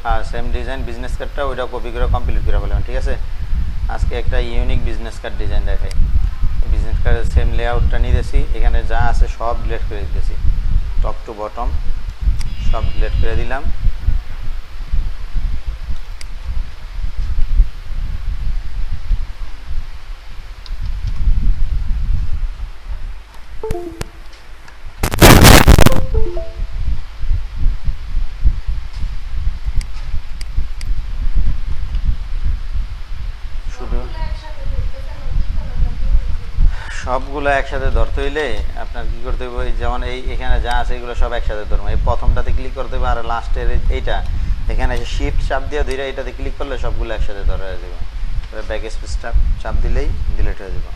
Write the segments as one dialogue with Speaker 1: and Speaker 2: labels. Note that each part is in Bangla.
Speaker 1: হ্যাঁ সেম ডিজাইন বিজনেস কার্ডটা ওইটা কপি করে কমপ্লিট করে বললাম, ঠিক আছে। আজকে একটা ইউনিক বিজনেস কার্ড ডিজাইন দেখাই। বিজনেস কার্ডের সেম লেআউটটা নিয়েছি, এখানে যা আছে সব ডিলিট করে দিতেছি, টপ টু বটম সব ডিলিট করে দিলাম। শুধু সবগুলো একসাথে ধরতে হইলে আপনার কি করতে হবে, যেমন এখানে যা আছে এগুলো সব একসাথে ধরবো। এই প্রথমটাতে ক্লিক করতে হবে, আর লাস্টের এইটা এখানে এসে শিফট চাপ দিয়ে ধরে এটাতে ক্লিক করলে সবগুলো একসাথে ধরা হয়ে যাবে। ব্যাক স্পেস চাপ দিলেই ডিলিট হয়ে যাবে।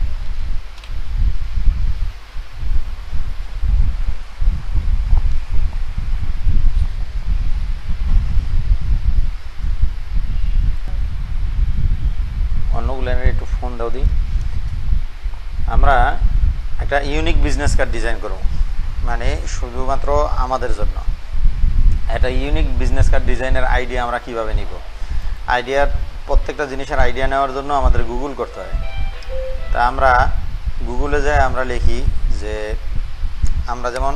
Speaker 1: অন্যগুলো একটু ফোন দাও দিই। আমরা একটা ইউনিক বিজনেস কার্ড ডিজাইন করব, মানে শুধুমাত্র আমাদের জন্য। একটা ইউনিক বিজনেস কার্ড ডিজাইনের আইডিয়া আমরা কিভাবে নিব, আইডিয়ার প্রত্যেকটা জিনিসের আইডিয়া নেওয়ার জন্য আমাদের গুগল করতে হয়। তা আমরা গুগলে যাই, আমরা লিখি যে আমরা যেমন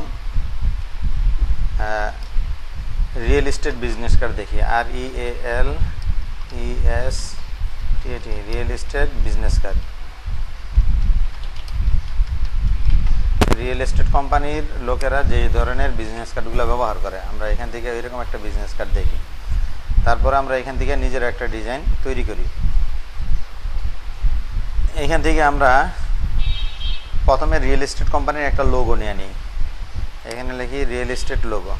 Speaker 1: রিয়েল এস্টেট বিজনেস কার্ড দেখি, REALESTAT real estate business card. Real estate কোম্পানির লোকেরা যে ধরনের বিজনেস কার্ডগুলো ব্যবহার করে, আমরা এখান থেকে এরকম একটা বিজনেস কার্ড দেখি। তারপরে আমরা এখান থেকে নিজের একটা ডিজাইন তৈরি করি। এখান থেকে আমরা প্রথমে রিয়েল এস্টেট কোম্পানির একটা লোগো নিয়ে নিই। এখানে লিখি real estate logo,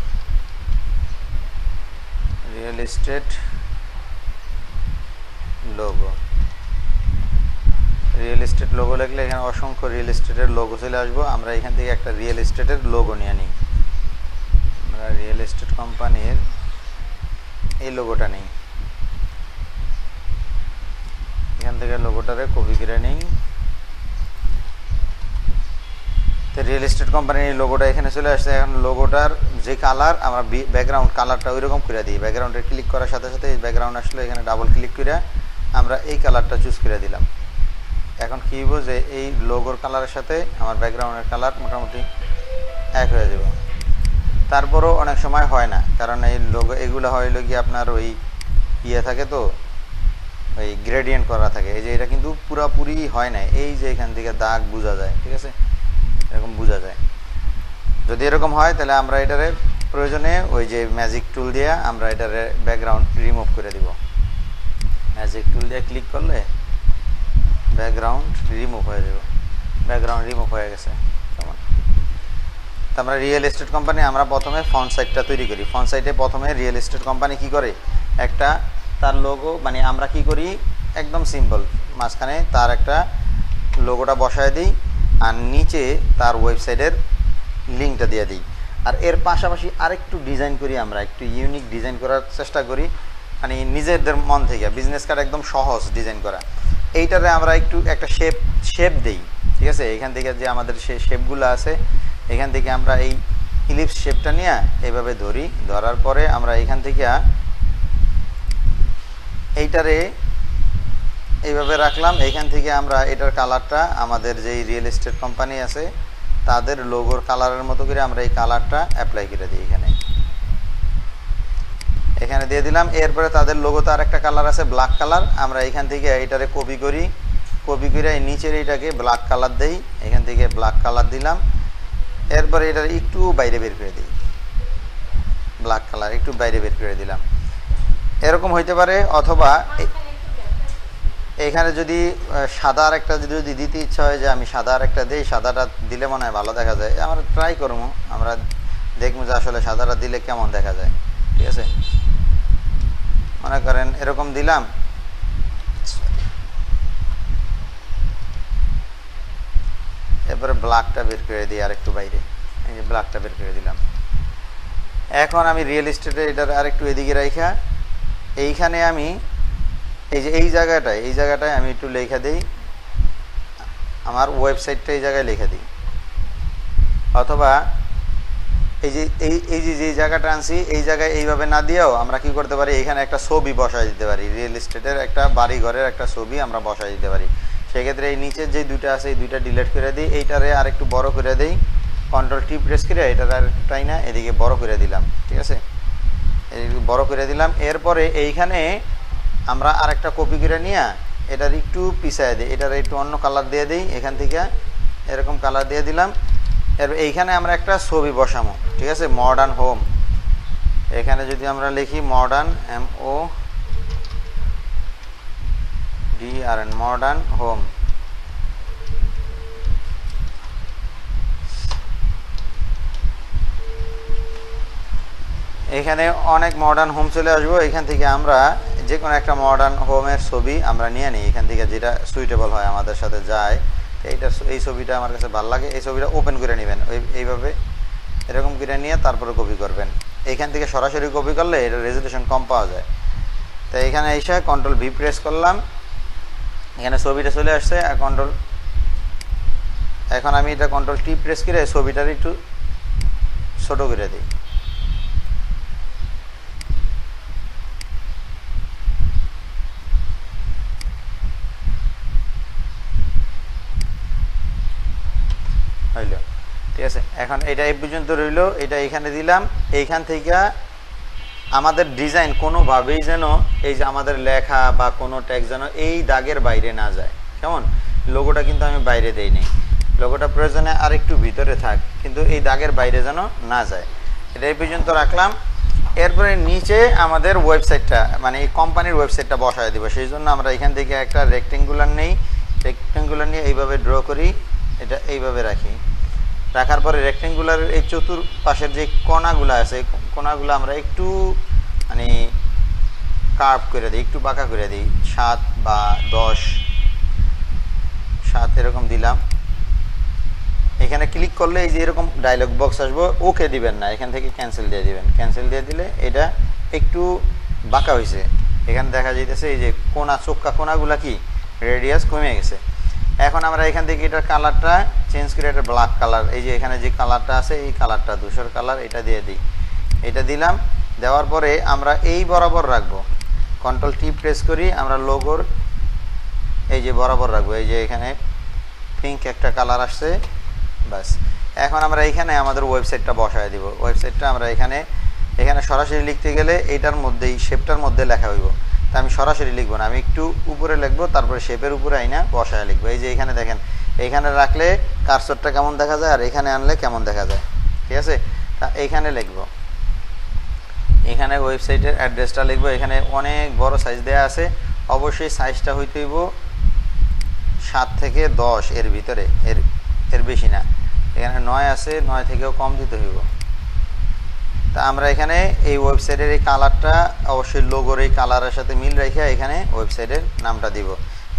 Speaker 1: real estate logo. Real estate logo লিখলে এখানে অসংখ্য রিয়েল এস্টেটের লোগো চলে আসবো। আমরা এখান থেকে একটা রিয়েল এস্টেটের লোগো নিয়ে নিই। আমরা রিয়েল এস্টেট কোম্পানির এই লোগোটা নিই, এখান থেকে লোগোটারে কপি করে নিই। তো রিয়েল এস্টেট কোম্পানির এই লোগোটা এখানে চলে আসছে। এখন লোগোটার যে কালার, আমরা ব্যাকগ্রাউন্ড কালারটা ওই রকম করে দিই। ব্যাকগ্রাউন্ডে ক্লিক করার সাথে সাথে এই ব্যাকগ্রাউন্ড আসলে এখানে ডাবল ক্লিক করে আমরা এই কালারটা চুজ করে দিলাম। এখন কী হইব যে এই লোগোর কালারের সাথে আমার ব্যাকগ্রাউন্ডের কালার মোটামুটি এক হয়ে যাবে। তারপরও অনেক সময় হয় না, কারণ এই লোগো এগুলো হইল কি আপনার ওই থাকে, তো ওই গ্রেডিয়েন্ট করা থাকে। এই যে এটা কিন্তু পুরাপুরি হয় না, এই যে এখান থেকে দাগ বোঝা যায়, ঠিক আছে, এরকম বোঝা যায়। যদি এরকম হয় তাহলে আমরা এটারে প্রয়োজনে ওই যে ম্যাজিক টুল দিয়ে আমরা এটারে ব্যাকগ্রাউন্ড রিমুভ করে দিব। ম্যাজিক টুল দিয়ে ক্লিক করলে ব্যাকগ্রাউন্ড রিমুভ হয়ে যাবে। ব্যাকগ্রাউন্ড রিমুভ হয়ে গেছে। কেমন? তো আমরা রিয়েল এস্টেট কোম্পানি আমরা প্রথমে ফন্ট সাইটটা তৈরি করি। ফন্ট সাইটে প্রথমে রিয়েল এস্টেট কোম্পানি কি করে, একটা তার লোগো, মানে আমরা কি করি একদম সিম্পল, মাঝখানে তার একটা লোগোটা বসায় দিই, আর নিচে তার ওয়েবসাইটের লিঙ্কটা দিয়ে দিই। আর এর পাশাপাশি আরেকটু ডিজাইন করি, আমরা একটু ইউনিক ডিজাইন করার চেষ্টা করি, মানে নিজেদের মন থেকে। বিজনেস কার্ড একদম সহজ ডিজাইন করা। এইটারে আমরা একটু একটা শেপ দেই, ঠিক আছে। এখান থেকে যে আমাদের সেই শেপগুলো আছে, এখান থেকে আমরা এই ইলিপস শেপটা নিয়ে এইভাবে ধরি। ধরার পরে আমরা এখান থেকে এইটারে এইভাবে রাখলাম। এইখান থেকে আমরা এটার কালারটা আমাদের যেই রিয়েল এস্টেট কোম্পানি আছে তাদের লোগোর কালারের মতো করে আমরা এই কালারটা অ্যাপ্লাই করে দিই। এখানে দিয়ে দিলাম। এরপরে তাদের লোগোতে আর একটা কালার আছে ব্ল্যাক কালার, আমরা এখান থেকে এইটারে কপি করি। কপি করে নিচের এইটাকে ব্ল্যাক কালার দেই, এখান থেকে ব্ল্যাক কালার দিলাম। এরপরে এটার একটু বাইরে বের করে দিই, ব্ল্যাক কালার একটু বাইরে বের করে দিলাম। এরকম হইতে পারে, অথবা এখানে যদি সাদা আর একটা যদি দিতে ইচ্ছা হয় যে আমি সাদা আর একটা দিই, সাদাটা দিলে মনে হয় ভালো দেখা যায়। আমরা ট্রাই করবো, আমরা দেখবো যে আসলে সাদাটা দিলে কেমন দেখা যায়, ঠিক আছে। মনে করেন এরকম দিলাম, এরপরে ব্ল্যাকটা বের করে দিই আর একটু বাইরে, এই যে ব্ল্যাকটা বের করে দিলাম। এখন আমি রিয়েল এস্টেটে এটার আর একটু এদিকে রাখা, এইখানে আমি এই যে এই জায়গাটায় আমি একটু লেখা দিই, আমার ওয়েবসাইটটা এই জায়গায় লিখে দিই। অথবা এই যে জায়গাটা আনছি এই জায়গায় এইভাবে না দিয়েও আমরা কি করতে পারি, এখানে একটা ছবি বসায় দিতে পারি, রিয়েল এস্টেটের একটা বাড়ি ঘরের একটা ছবি আমরা বসায় দিতে পারি। সেক্ষেত্রে এই নিচের যে দুইটা আছে এই দুইটা ডিলিট করে দিই, এইটারে আর একটু বড় করে দিই, কন্ট্রোল টি প্রেস করে এটার আর একটাই না এদিকে বড় করে দিলাম, ঠিক আছে, এদিকে বড় করে দিলাম। এরপরে এইখানে আমরা আরেকটা কপি করে নিয়ে এটার একটু পিছায় দিই, এটার একটু অন্য কালার দিয়ে দিই, এখান থেকে এরকম কালার দিয়ে দিলাম। এরপর এইখানে আমরা একটা ছবি বসাবো, ঠিক আছে, মডার্ন হোম। এখানে যদি আমরা লিখি মডার্ন MODRN মডার্ন হোম, এখানে অনেক মডার্ন হোম চলে আসবো। এখান থেকে আমরা যে কোনো একটা মডার্ন হোমের ছবি আমরা নিয়ে নিই, এখান থেকে যেটা সুইটেবল হয় আমাদের সাথে যায়। এই ছবিটা আমার কাছে ভালো লাগে, এই ছবিটা ওপেন করে নেবেন এইভাবে, এরকম করে নিয়ে তারপরে কপি করবেন। এইখান থেকে সরাসরি কপি করলে এটা রেজুলেশন কম পাওয়া যায়। তো এখানে এসে কন্ট্রোল ভি প্রেস করলাম, এখানে ছবিটা চলে আসছে। এখন আমি এটা কন্ট্রোল টি প্রেস করে ছবিটার একটু ছোট করে দিই। হইল, ঠিক আছে। এখন এটা এই পর্যন্ত রইল, এটা এখানে দিলাম। এইখান থেকে আমাদের ডিজাইন কোনোভাবেই যেন এই যে আমাদের লেখা বা কোনো ট্যাগ যেন এই দাগের বাইরে না যায়। কেমন, লোগোটা কিন্তু আমি বাইরে দেইনি, লোগোটা প্রয়োজনে আর একটু ভিতরে থাক, কিন্তু এই দাগের বাইরে যেন না যায়। এটা এই পর্যন্ত রাখলাম। এরপরে নিচে আমাদের ওয়েবসাইটটা মানে এই কোম্পানির ওয়েবসাইটটা বসায় দিব। সেই জন্য আমরা এখান থেকে একটা রেক্টেঙ্গুলার নেই, রেক্টেঙ্গুলার নিয়ে এইভাবে ড্র করি, এটা এইভাবে রাখি। রাখার পরে রেক্টেঙ্গুলারের এই চতুর্পাশের যে কোণাগুলো আছে এই কোণাগুলো আমরা একটু মানে কার্ভ করে দিই, একটু বাঁকা করে দিই, 7 বা 10, 7 এরকম দিলাম। এখানে ক্লিক করলে এই যে এরকম ডায়লগ বক্স আসবো, ওকে দিবেন না, এখান থেকে ক্যান্সেল দিয়ে দিবেন। ক্যান্সেল দিয়ে দিলে এটা একটু বাঁকা হয়েছে। এখানে দেখা যাইতেছে এই যে কোণা, চোক্কা কোণাগুলা কি রেডিয়াস কমে গেছে। এখন আমরা এখান থেকে এটার কালারটা চেঞ্জ করে এটা ব্ল্যাক কালার, এই যে এখানে যে কালারটা আছে এই কালারটা ধূসর কালার, এটা দিয়ে দিই। এটা দিলাম, দেওয়ার পরে আমরা এই বরাবর রাখবো, কন্ট্রোল টি প্রেস করি, আমরা লোগোর এই যে বরাবর রাখবো, এই যে এখানে পিঙ্ক একটা কালার আসছে, বাস। এখন আমরা এখানে আমাদের ওয়েবসাইটটা বসায় দিব। ওয়েবসাইটটা আমরা এখানে সরাসরি লিখতে গেলে এইটার মধ্যেই শেপটার মধ্যে লেখা হইব। তা আমি সরাসরি লিখবো না, আমি একটু উপরে লিখবো, তারপরে শেপের উপরে আইনা বসায় লিখবো। এই যে এখানে দেখেন, এইখানে রাখলে কার্সরটা কেমন দেখা যায় আর এখানে আনলে কেমন দেখা যায়, ঠিক আছে। তা এইখানে লিখবো, এখানে ওয়েবসাইটের অ্যাড্রেসটা লিখবো। এখানে অনেক বড় সাইজ দেওয়া আছে, অবশ্যই সাইজটা হইতে হইব 7 থেকে 10 এর ভিতরে, এর বেশি না। এখানে 9 আছে, 9 থেকেও কম দিতে হইব। তা আমরা এখানে এই ওয়েবসাইটের এই কালারটা অবশ্যই লোগোর এই কালারের সাথে মিল রেখে এখানে ওয়েবসাইটের নামটা দিব।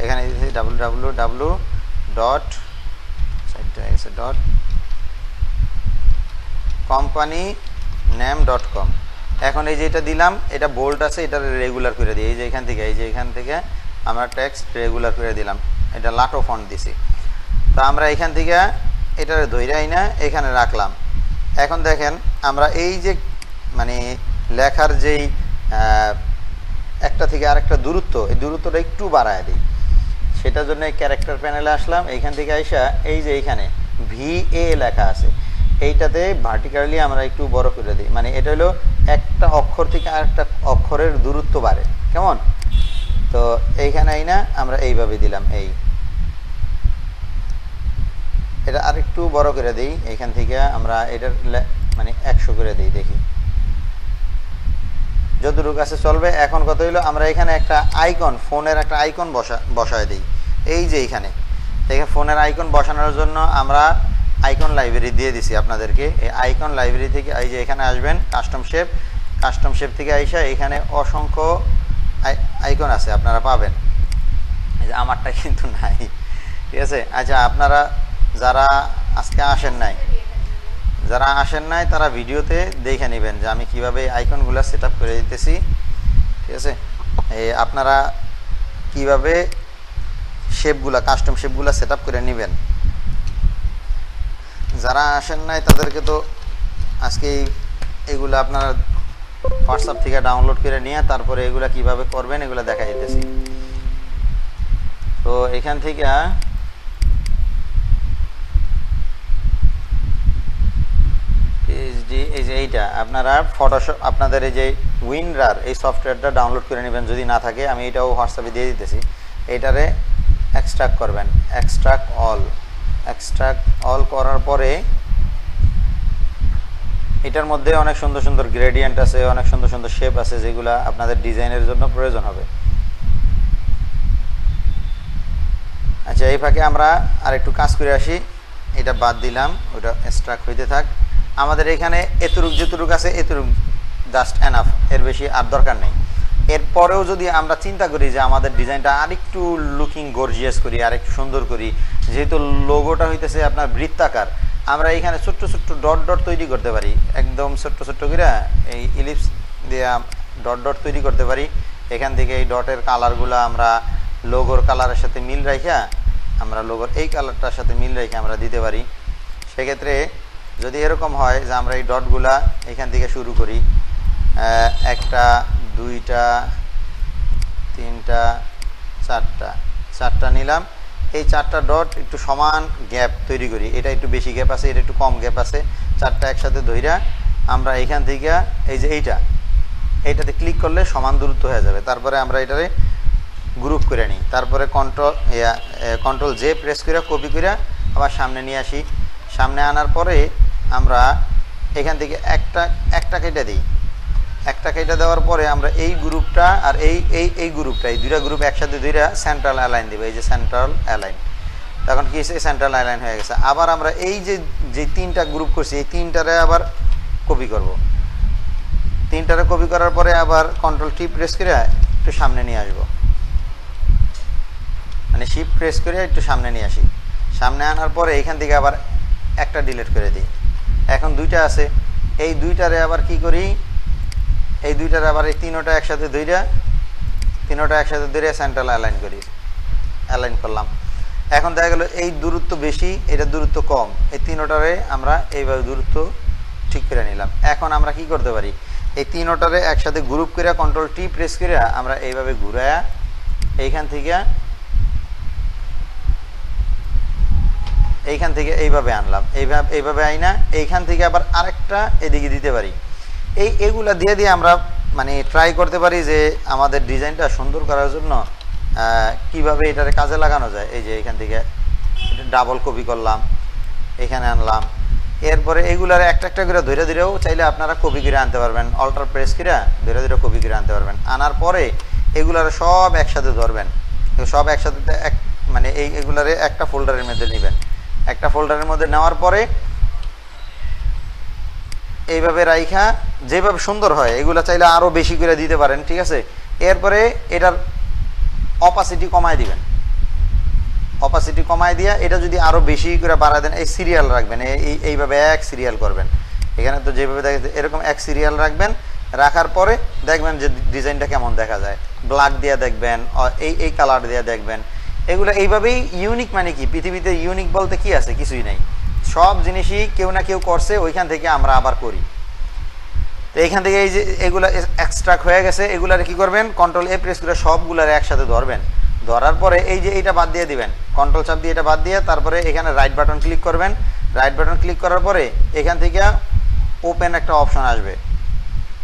Speaker 1: এখানে www.companyname.com। এখন এই যে এটা দিলাম, এটা বোল্ড আছে, এটা রেগুলার করে দিই। এই যে এখান থেকে আমরা টেক্সট রেগুলার করে দিলাম, এটা লাটো ফন্ট দিছি। তো আমরা এখান থেকে এটা ধইরাই না এখানে রাখলাম। এখন দেখেন আমরা এই যে মানে লেখার যেই একটা থেকে আরেকটা দূরত্ব, এই দূরত্বটা একটু বাড়ায় দিই। সেটার জন্য ক্যারেক্টার প্যানেলে আসলাম, এইখান থেকে আইসা এই যে এইখানে VA লেখা আছে, এইটাতে ভার্টিক্যালি আমরা একটু বড় করে দিই। মানে এটা হলো একটা অক্ষর থেকে আরেকটা অক্ষরের দূরত্ব বাড়ে, কেমন। তো এইখানে আইনা আমরা এইভাবে দিলাম, এটা আরেকটু বড় করে দিই। এইখান থেকে আমরা এটার মানে 100 করে দিই, দেখি যতটুকু কাছে চলবে। এখন কথা হইলো আমরা এখানে একটা আইকন, ফোনের একটা আইকন বসায় দিই। এই যে এইখানে ফোনের আইকন বসানোর জন্য আমরা আইকন লাইব্রেরি দিয়ে দিছি আপনাদেরকে। এই আইকন লাইব্রেরি থেকে এই যে এখানে আসবেন, কাস্টম শেপ থেকে আইসা এখানে অসংখ্য আইকন আছে, আপনারা পাবেন। এই যে আমারটা কিন্তু নাই, ঠিক আছে। আচ্ছা, আপনারা যারা আজকে আসেন নাই তারা ভিডিওতে দেখে নেবেন যে আমি কিভাবে আইকনগুলো সেট আপ করে দিতেছি, ঠিক আছে। আপনারা কিভাবে কাস্টম শেপগুলো সেট আপ করে নেবেন। যারা আসেন নাই তাদেরকে তো আজকে এগুলো আপনারা হোয়াটসঅ্যাপ থেকে ডাউনলোড করে নিয়ে তারপরে এগুলা কিভাবে করবেন এগুলো দেখা যেতেছি। তো এখান থেকে এই যে এইটা আপনারা ফটোশপ আপনাদের এই যে উইনরার এই সফটওয়্যারটা ডাউনলোড করে নেবেন, যদি না থাকে আমি এটাও হোয়াটসঅ্যাপে দিয়ে দিতেছি। এইটারে এক্সট্রাক্ট করবেন, এক্সট্রাক্ট অল করার পরে এটার মধ্যে অনেক সুন্দর সুন্দর গ্রেডিয়েন্ট আছে, অনেক সুন্দর সুন্দর শেপ আছে যেগুলো আপনাদের ডিজাইনের জন্য প্রয়োজন হবে। আচ্ছা, এই ফাঁকে আমরা আর একটু কাজ করে আসি। এটা বাদ দিলাম, ওটা এক্সট্রাক্ট হইতে থাক। আমাদের এখানে যেটুক আছে এতটুক জাস্ট এনাফ, এর বেশি আর দরকার নেই। এরপরেও যদি আমরা চিন্তা করি যে আমাদের ডিজাইনটা আরেকটু লুকিং গর্জিয়াস করি, আরেকটু সুন্দর করি, যেহেতু লোগোটা হইতেছে আপনার বৃত্তাকার, আমরা এখানে ছোট্ট ছোট্ট ডট ডট তৈরি করতে পারি। একদম ছোট্ট ছোট্ট করে এই ইলিপস দিয়ে ডট ডট তৈরি করতে পারি। এখান থেকে এই ডটের কালারগুলো আমরা লোগোর কালারের সাথে মিল রাখা, আমরা লোগোর এই কালারটার সাথে মিল রেখে আমরা দিতে পারি। সেক্ষেত্রে যদি এরকম হয় যে আমরা এই ডটগুলা এখান থেকে শুরু করি, একটা, দুইটা, তিনটা, চারটা নিলাম। এই চারটা ডট একটু সমান গ্যাপ তৈরি করি। এটা একটু বেশি গ্যাপ আছে, এটা একটু কম গ্যাপ আছে। চারটা একসাথে ধইরা আমরা এখান থেকে এই যে এইটাতে ক্লিক করলে সমান দূরত্ব হয়ে যাবে। তারপরে আমরা এটারে গ্রুপ করে নিই। তারপরে কন্ট্রোল জে প্রেস করে কপি করে আবার সামনে নিয়ে আসি। সামনে আনার পরে আমরা এখান থেকে একটা কেটে দিই। একটা কেটে দেওয়ার পরে আমরা এই গ্রুপটা আর এই গ্রুপটা, এই দুইটা গ্রুপ একসাথে সেন্ট্রাল অ্যালাইন দেবো। এই যে সেন্ট্রাল অ্যালাইন, তখন কি হয়েছে, সেন্ট্রাল অ্যালাইন হয়ে গেছে। আবার আমরা এই যে তিনটা গ্রুপ করছি এই তিনটারে আবার কপি করব। তিনটারে কপি করার পরে আবার কন্ট্রোল টি প্রেস করে একটু সামনে নিয়ে আসবো, মানে শিফট প্রেস করে একটু সামনে নিয়ে আসি। সামনে আনার পরে এখান থেকে আবার একটা ডিলিট করে দিই। এখন দুইটা আছে, এই দুইটারে আবার কি করি, এই দুইটারে আবার এই তিনোটা একসাথে ধরে সেন্ট্রাল অ্যালাইন করলাম। এখন দেখা গেল এই দূরত্ব বেশি, এটা দূরত্ব কম, এই তিনোটারে আমরা এইভাবে দূরত্ব ঠিক করে নিলাম। এখন আমরা কি করতে পারি, এই তিনোটারে একসাথে গ্রুপ করে কন্ট্রোল টি প্রেস করে আমরা এইভাবে ঘুরায়া এইখান থেকে এইভাবে আনলাম। এইভাবে আইনা এইখান থেকে আবার আরেকটা এদিকে দিতে পারি। এগুলা দিয়ে আমরা মানে ট্রাই করতে পারি যে আমাদের ডিজাইনটা সুন্দর করার জন্য কিভাবে এটারে কাজে লাগানো যায়। এই যে এখান থেকে ডাবল কপি করলাম, এখানে আনলাম। এরপরে এইগুলার একটা করে ধীরেও চাইলে আপনারা কপি করে আনতে পারবেন। অল্টার প্রেস করে ধীরে কপি করে আনতে পারবেন। আনার পরে এগুলার সব একসাথে ধরবেন, সব একসাথে মানে এইগুলারে একটা ফোল্ডারের মধ্যে নেবেন। একটা ফোল্ডারের মধ্যে নেওয়ার পরে এইভাবে রাইখা যেভাবে সুন্দর হয় এগুলা চাইলে আরও বেশি করে দিতে পারেন, ঠিক আছে। এরপরে এটার অপাসিটি কমায় দিবেন। অপাসিটি কমায় দিয়া এটা যদি আরও বেশি করে বাড়ায় দেন, এই সিরিয়াল রাখবেন, এইভাবে এক সিরিয়াল করবেন। এখানে তো যেভাবে দেখা যাচ্ছে এরকম এক সিরিয়াল রাখবেন। রাখার পরে দেখবেন যে ডিজাইনটা কেমন দেখা যায়। ব্ল্যাক দিয়ে দেখবেন, এই কালার দিয়ে দেখবেন। এগুলো এইভাবেই ইউনিক। মানে কি, পৃথিবীতে ইউনিক বলতে কি আছে, কিছুই নাই। সব জিনিসই কেউ না কেউ করছে, ওইখান থেকে আমরা আবার করি। তো এইখান থেকে এই যে এগুলা এক্সট্রাক্ট হয়ে গেছে, এগুলার কি করবেন, কন্ট্রোল এ প্রেস করে সবগুলার একসাথে ধরবেন। ধরার পরে এই যে এইটা বাদ দিয়ে দিবেন, কন্ট্রোল চাপ দিয়ে এটা বাদ দিয়ে তারপরে এখানে রাইট বাটন ক্লিক করবেন। রাইট বাটন ক্লিক করার পরে এখান থেকে ওপেন একটা অপশন আসবে।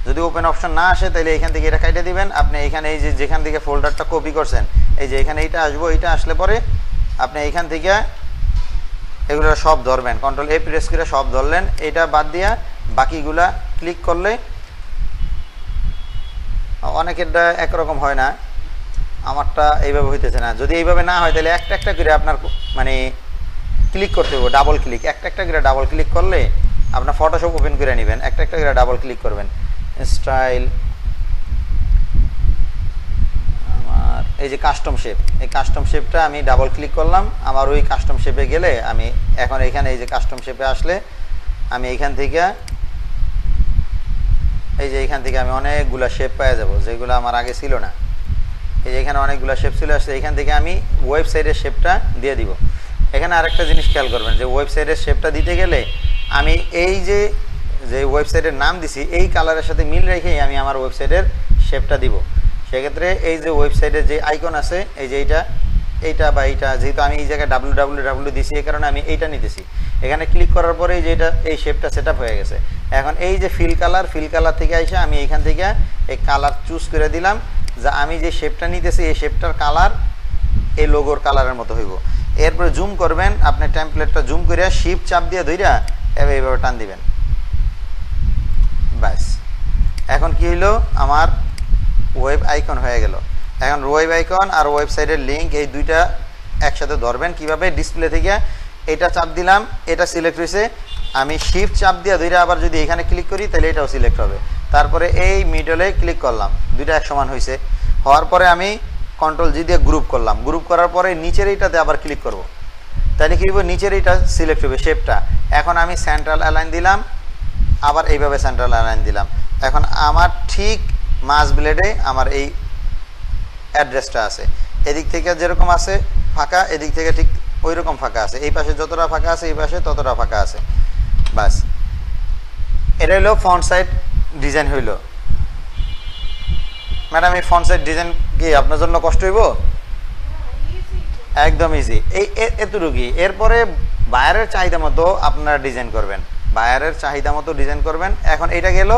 Speaker 1: যদি ওপেন অপশন না আসে তাহলে এখান থেকে এটা কেটে দিবেন। আপনি এখানে এই যে যেখান থেকে ফোল্ডারটা কপি করছেন, এই যে এখানে এইটা আসবো, এইটা আসলে পরে আপনি এইখান থেকে এগুলো সব ধরবেন। কন্ট্রোল এ প্রেস করে সব ধরলেন। এটা বাদ দিয়া বাকিগুলা ক্লিক করলে, অনেকেরটা একরকম হয় না, আমারটা এইভাবে হইতেছে না। যদি এইভাবে না হয় তাহলে একটা করে আপনার মানে ক্লিক করতে হবে, ডাবল ক্লিক। একটা করে ডাবল ক্লিক করলে আপনার ফটোশপ ওপেন করে নেবেন। একটা করে ডাবল ক্লিক করবেন। স্টাইল, আমার এই যে কাস্টম শেপ, এই কাস্টম শেপটা আমি ডাবল ক্লিক করলাম। আমার ওই কাস্টম শেপে গেলে আমি এখন এখানে এই যে কাস্টম শেপে আসলে আমি এইখান থেকে আমি অনেকগুলা শেপ পেয়ে যাব, যেগুলো আমার আগে ছিল না। এই যে এখানে অনেকগুলো শেপ চলে আসছে। এখান থেকে আমি ওয়েবসাইটের শেপটা দিয়ে দিব। এখানে আরেকটা জিনিস খেয়াল করবেন যে ওয়েবসাইটের শেপটা দিতে গেলে আমি এই যে যে ওয়েবসাইটের নাম দিছি এই কালারের সাথে মিল রেখেই আমি আমার ওয়েবসাইটের শেপটা দিব। সেক্ষেত্রে এই যে ওয়েবসাইটের যে আইকন আছে এই যে এইটা বা এইটা, যেহেতু আমি এই জায়গায় www দিছি এই কারণে আমি এইটা নিতেছি। এখানে ক্লিক করার পরে এই যে এই শেপটা সেট আপ হয়ে গেছে। এখন এই যে ফিল কালার থেকে এসে আমি এইখান থেকে এই কালার চুজ করে দিলাম, যা আমি যে শেপটা নিতেছি এই শেপটার কালার এই লোগোর কালারের মতো হইব। এরপরে জুম করবেন, আপনি টেমপ্লেটটা জুম করে শিফট চাপ দিয়ে ধইরা এইভাবে টান দিবেন, ব্যাস। এখন কি হইলো, আমার ওয়েব আইকন হয়ে গেল। এখন ওয়েব আইকন আর ওয়েবসাইটের লিঙ্ক এই দুইটা একসাথে ধরবেন কিভাবে, ডিসপ্লে থেকে এটা চাপ দিলাম, এটা সিলেক্ট হয়েছে, আমি শিফট চাপ দিয়ে ধরে আবার যদি এখানে ক্লিক করি তাহলে এটাও সিলেক্ট হবে। তারপরে এই মিডলে ক্লিক করলাম, দুইটা এক সমান হয়েছে। হওয়ার পরে আমি কন্ট্রোল জি দিয়ে গ্রুপ করলাম, গ্রুপ করার পরে নিচের এইটাতে আবার ক্লিক করব, তাহলে কি হবে, নিচের এইটা সিলেক্ট হবে শেপটা। এখন আমি সেন্ট্রাল অ্যালাইন দিলাম, আবার এইভাবে সেন্ট্রাল অ্যালাইন দিলাম। এখন আমার ঠিক মাস ব্লেডে আমার এই অ্যাড্রেসটা আছে, এদিক থেকে যেরকম আছে ফাঁকা, এদিক থেকে ঠিক ওই রকম ফাঁকা আছে, এই পাশে যতটা ফাঁকা আছে এই পাশে ততটা ফাঁকা আছে, বাস। এটা হইলো ফন্ট সাইড ডিজাইন হইল। ম্যাডাম এই ফন্ট সাইড ডিজাইন কি আপনার জন্য কষ্ট হইব? একদম ইজি, এই এতটুকুই। এরপরে বায়ারের চাহিদা মতো আপনারা ডিজাইন করবেন, বায়ারের চাহিদা মতো ডিজাইন করবেন। এখন এটা গেল,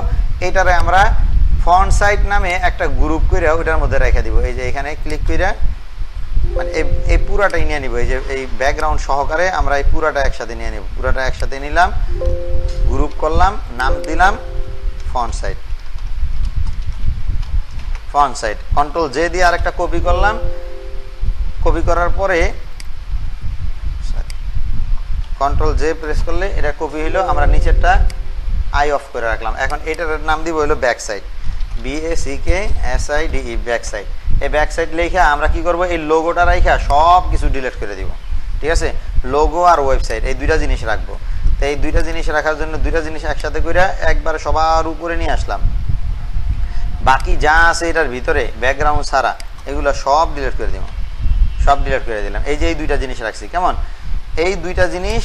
Speaker 1: এইটারে আমরা ফন্ট সাইট নামে একটা গ্রুপ করে ওইটার মধ্যে রেখে দিব। এই যে এখানে ক্লিক করে মানে এই পুরাটাই নিয়ে নিব, এই যে এই ব্যাকগ্রাউন্ড সহকারে আমরা এই পুরাটা একসাথে নিয়ে নিব। পুরাটা একসাথে নিলাম, গ্রুপ করলাম, নাম দিলাম front side. Front side control J দিয়ে আরেকটা কপি করলাম, কপি করার পরে কন্ট্রোল জে প্রেস করলে এটা কপি হইলো। আমরা নিচেরটা আই অফ করে রাখলাম। এখন এটার নাম দিব হলো back side, BACKSIDE, back side. এই ব্যাক সাইড লিখে আমরা কি করব, এই লোগোটা রাখা সব কিছু ডিলিট করে দিব, ঠিক আছে। লোগো আর ওয়েবসাইট এই দুইটা জিনিস রাখবো। তো এই দুইটা জিনিস রাখার জন্য দুইটা জিনিস একসাথে করে একবার সবার উপরে নিয়ে আসলাম। বাকি যা আছে এটার ভিতরে ব্যাকগ্রাউন্ড ছাড়া এগুলো সব ডিলিট করে দিব, সব ডিলিট করে দিলাম। এই যে এই দুইটা জিনিস রাখছি, কেমন, এই দুইটা জিনিস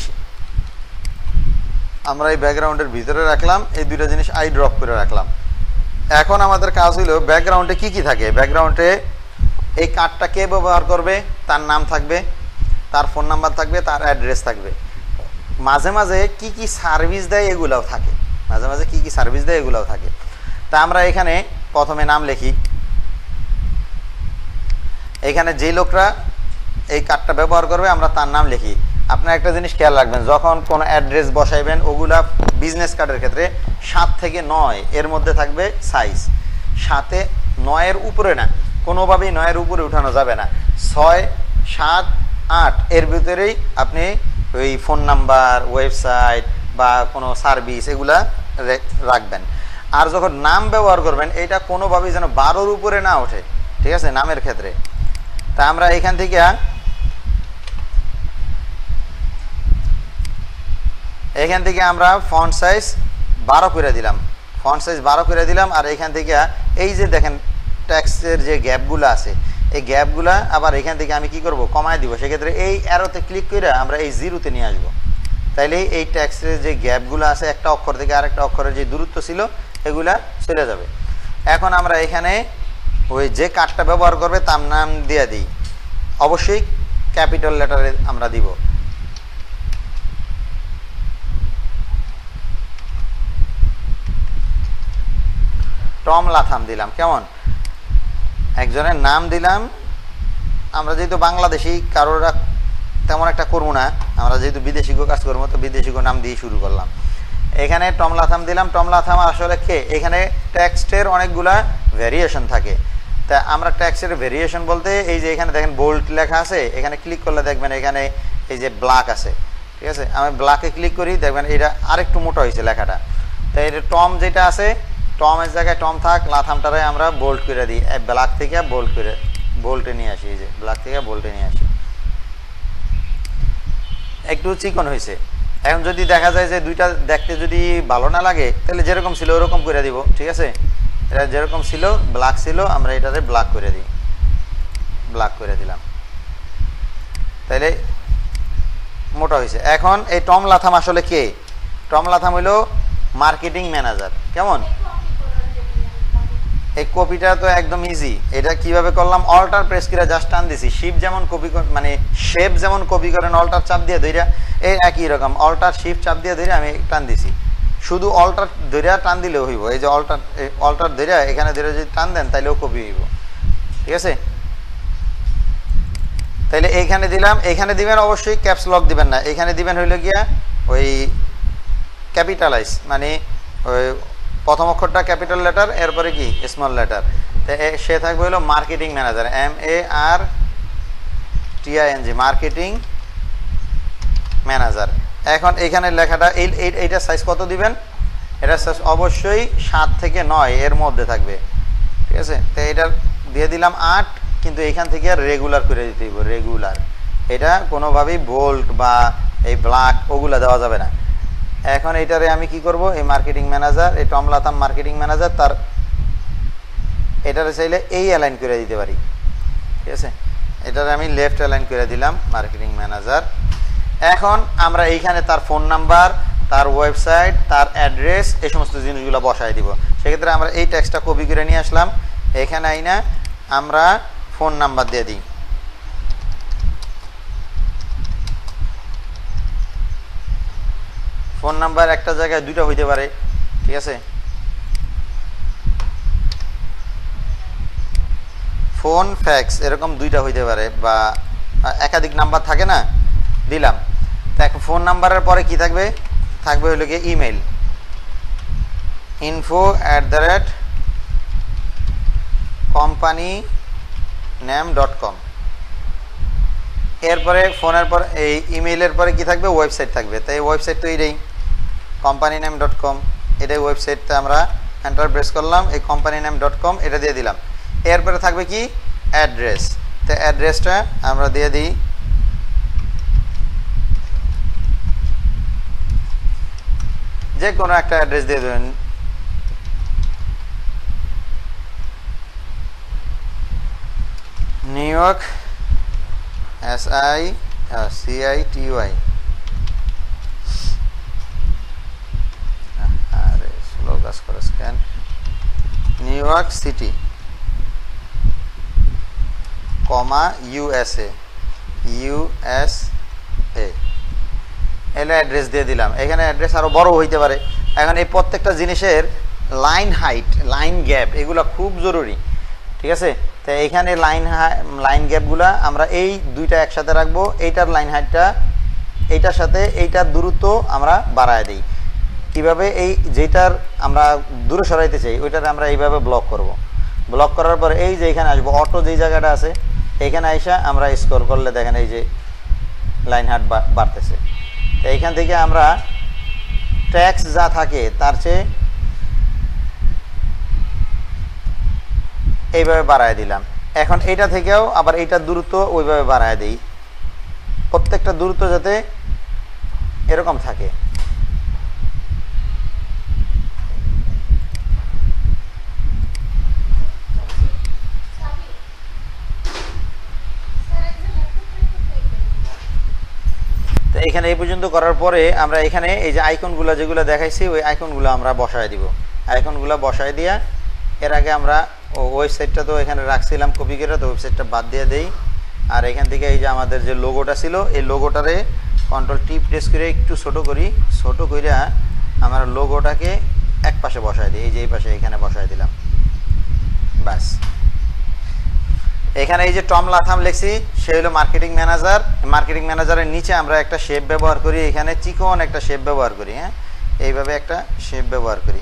Speaker 1: আমরা এই ব্যাকগ্রাউন্ডের ভিতরে রাখলাম, এই দুইটা জিনিস আই ড্রপ করে রাখলাম। এখন আমাদের কাজ হইলো ব্যাকগ্রাউন্ডে কি কি থাকে। ব্যাকগ্রাউন্ডে এই কার্ডটা কে ব্যবহার করবে তার নাম থাকবে, তার ফোন নাম্বার থাকবে, তার অ্যাড্রেস থাকবে। মাঝে মাঝে কি কি সার্ভিস দেয় এগুলাও থাকে, মাঝে মাঝে কি কি সার্ভিস দেয় এগুলাও থাকে। তা আমরা এখানে প্রথমে নাম লিখি। এখানে যে লোকরা এই কার্ডটা ব্যবহার করবে আমরা তার নাম লিখি। আপনার একটা জিনিস খেয়াল রাখবেন, যখন কোনো অ্যাড্রেস বসাইবেন ওগুলা বিজনেস কার্ডের ক্ষেত্রে 7 থেকে 9 এর মধ্যে থাকবে সাইজ। 7 9 উপরে না, কোনোভাবেই 9 উপরে উঠানো যাবে না। 6 7 8 এর ভিতরেই আপনি ওই ফোন নাম্বার, ওয়েবসাইট বা কোনো সার্ভিস এগুলা রাখবেন। আর যখন নাম ব্যবহার করবেন এটা কোনোভাবেই যেন 12 উপরে না ওঠে, ঠিক আছে, নামের ক্ষেত্রে। তা আমরা এখান থেকে আমরা ফন্ট সাইজ 12 করে দিলাম, ফন্ট সাইজ 12 করে দিলাম। আর এখান থেকে এই যে দেখেন টেক্সটের যে গ্যাপগুলো আছে এই গ্যাপগুলা আবার এখান থেকে আমি কি করব, কমায় দিব। সেক্ষেত্রে এই অ্যারোতে ক্লিক করে আমরা এই জিরোতে নিয়ে আসবো, তাইলে এই টেক্সটের যে গ্যাপগুলো আছে একটা অক্ষর থেকে আরেকটা অক্ষরের যে দূরত্ব ছিল এগুলা চলে যাবে। এখন আমরা এখানে ওই যে কার্ডটা ব্যবহার করবে তার নাম দিয়ে দিই, অবশ্যই ক্যাপিটাল লেটারে আমরা দিব। টম লাথাম দিলাম, কেমন, একজনের নাম দিলাম। আমরা যেহেতু বাংলাদেশি কারোরা তেমন একটা করবো না, আমরা যেহেতু বিদেশি কাজ করবো তো বিদেশি নাম দিয়ে শুরু করলাম। এখানে টম লাথাম দিলাম। টম লাথাম আসলে কে, এখানে টেক্সটের অনেকগুলা ভেরিয়েশন থাকে। তা আমরা টেক্সটের ভেরিয়েশন বলতে এই যে এখানে দেখেন বোল্ড লেখা আছে, এখানে ক্লিক করলে দেখবেন এখানে এই যে ব্ল্যাক আছে, ঠিক আছে। আমি ব্ল্যাকে ক্লিক করি, দেখবেন এটা আরেকটু মোটা হয়েছে লেখাটা। তাই এটা টম যেটা আছে, টমের জায়গায় টম থাক, লাথামটারে আমরা বোল্ড করে দিই, ব্ল্যাক থেকে বোল্ড করে বোল্টে নিয়ে আসি, এই যে ব্ল্যাক থেকে বোল্টে নিয়ে আসি, একটু চিকন হয়েছে। এখন যদি দেখা যায় যে দুইটা দেখতে যদি ভালো না লাগে তাহলে যেরকম ছিল ওরকম করে দিব, ঠিক আছে। এটা যেরকম ছিল ব্ল্যাক ছিল, আমরা এটাতে ব্ল্যাক করে দিই, ব্ল্যাক করে দিলাম, তাইলে মোটা হয়েছে। এখন এই টম লাথাম আসলে কে, টম লাথাম হইল মার্কেটিং ম্যানেজার। কেমন? এই কপিটা তো একদম ইজি। এটা কিভাবে করলাম, অল্টার প্রেস করে জাস্ট টান দিছি, শিফট যেমন কপি মানে শেপ যেমন কপি করেন অল্টার চাপ দিয়ে ধইরা, এই একই রকম অল্টার শিফট চাপ দিয়ে ধইরা আমি টান দিছি। শুধু অল্টার ধইরা টান দিলেও হইব। এই যে অল্টার ধইরা এখানে ধরে যদি টান দেন তাইলেও কপি হইব। ঠিক আছে, তাইলে এইখানে দিলাম। এখানে দিবেন অবশ্যই ক্যাপস লক দিবেন না, এখানে দিবেন হইল গিয়া ওই ক্যাপিটালাইজ, মানে ওই প্রথম অক্ষরটা ক্যাপিটাল লেটার, এরপরে কি স্মল লেটার। তো সে থাকবে হলো marketing manager, MARTING, marketing manager. এখন এখানে লেখাটা এইটা সাইজ কত দিবেন, এটা সাইজ অবশ্যই 7 থেকে 9 এর মধ্যে থাকবে। ঠিক আছে, তো এটা দিয়ে দিলাম 8, কিন্তু এখান থেকে আর রেগুলার করে দিতে হইব, রেগুলার। এটা কোনোভাবেই বোল্ট বা এই ব্ল্যাক ওগুলা দেওয়া যাবে না। এখন এইটারে আমি কি করব, এই মার্কেটিং ম্যানেজার, এই টমলাতাম মার্কেটিং ম্যানেজার, তার এটারে চাইলে এই অ্যালাইন করে দিতে পারি। ঠিক আছে, এটারে আমি লেফট অ্যালাইন করে দিলাম মার্কেটিং ম্যানেজার। এখন আমরা এইখানে তার ফোন নাম্বার, তার ওয়েবসাইট, তার অ্যাড্রেস, এই সমস্ত জিনিসগুলো বসায় দিব। সেক্ষেত্রে আমরা এই টেক্সটটা কপি করে নিয়ে আসলাম, এখানে আইনা আমরা ফোন নাম্বার দিয়ে দিই। ফোন নাম্বার একটা জায়গায় দুইটা হইতে পারে। ঠিক আছে, ফোন ফ্যাক্স এরকম দুইটা হইতে পারে, বা একাধিক নাম্বার থাকে না, দিলাম। তো এখন ফোন নাম্বারের পরে কি থাকবে, থাকবে হইল গিয়ে ইমেল, info@companyname.com। এরপরে ফোনের পর এই ইমেইলের পরে কি থাকবে, ওয়েবসাইট থাকবে। তাই এই ওয়েবসাইট তো এইটাই companyname.com, এটাই ওয়েবসাইটটা আমরা এন্টার প্রেস করলাম, এই companyname.com এটা দিয়ে দিলাম। এরপরে থাকবে কি, অ্যাড্রেস। তো অ্যাড্রেসটা আমরা দিয়ে দিই যে কোনো একটা অ্যাড্রেস দিয়ে দেবেন। নিউ ইয়র্ক, SICITY, আরে স্লো কাজ করে scan, new York city, USA, এলে অ্যাড্রেস দিয়ে দিলাম। এখানে অ্যাড্রেস আরো বড় হইতে পারে। এখন এই প্রত্যেকটা জিনিসের লাইন হাইট, লাইন গ্যাপ এগুলো খুব জরুরি। ঠিক আছে, তো এইখানে লাইন গ্যাপগুলা আমরা এই দুইটা একসাথে রাখবো। এইটার লাইন হাইটটা এইটার সাথে এইটার দূরত্ব আমরা বাড়ায় দিই। কিভাবে, এই যেটার আমরা দূরে সরাইতে চাই ওইটার আমরা এইভাবে ব্লক করব। ব্লক করার পরে এই যে এখানে আসবো, অটো যেই জায়গাটা আছে এখানে আইসা আমরা স্ক্রল করলে দেখেন এই যে লাইন হাইট বাড়তেছে। তো এইখান থেকে আমরা ট্যাক্স যা থাকে তার চেয়ে এইভাবে বাড়ায় দিলাম। এখন এইটা থেকেও আবার এইটার দূরত্ব ওইভাবে বাড়ায় দিই, প্রত্যেকটা দূরত্ব যাতে এরকম থাকে। তো এখানে এই পর্যন্ত করার পরে আমরা এখানে এই যে আইকনগুলো যেগুলো দেখাইছি ওই আইকনগুলো আমরা বসায় দিব। আইকনগুলো বসায় দিয়া এর আগে আমরা ওয়েবসাইটটা তো এখানে রাখছিলাম কপি করে, তো ওয়েবসাইটটা বাদ দিয়ে দেই। আর এখান থেকে এই যে আমাদের যে লোগোটা ছিল এই লোগোটারে কন্ট্রোল-T প্রেস করে একটু ছোট করি, ছোট কইরা আমরা লোগোটাকে এক পাশে বসায় দিই, এই যে এই পাশে এখানে বসায় দিলাম। বাস, এখানে এই যে টম লাথাম লিখছি সে হলো মার্কেটিং ম্যানেজার। মার্কেটিং ম্যানেজারের নিচে আমরা একটা শেপ ব্যবহার করি, এখানে চিকন একটা শেপ ব্যবহার করি। হ্যাঁ, এইভাবে একটা শেপ ব্যবহার করি।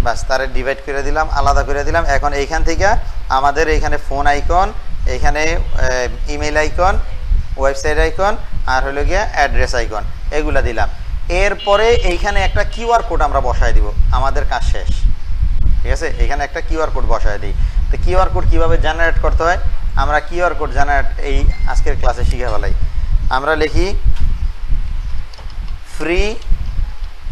Speaker 1: বাস, তারে ডিভাইড করে দিলাম, আলাদা করে দিলাম। এখন এইখান থেকে আমাদের এইখানে ফোন আইকন, এখানে ইমেল আইকন, ওয়েবসাইট আইকন, আর হলো গিয়ে অ্যাড্রেস আইকন, এগুলা দিলাম। এরপরে এইখানে একটা কিউআর কোড আমরা বসায় দিব, আমাদের কাজ শেষ। ঠিক আছে, এখানে একটা কিউআর কোড বসায় দিই। তো কিউআর কোড কীভাবে জেনারেট করতে হয় আমরা কিউআর কোড জেনারেট এই আজকের ক্লাসে শিখে ফেলাই। আমরা লিখি ফ্রি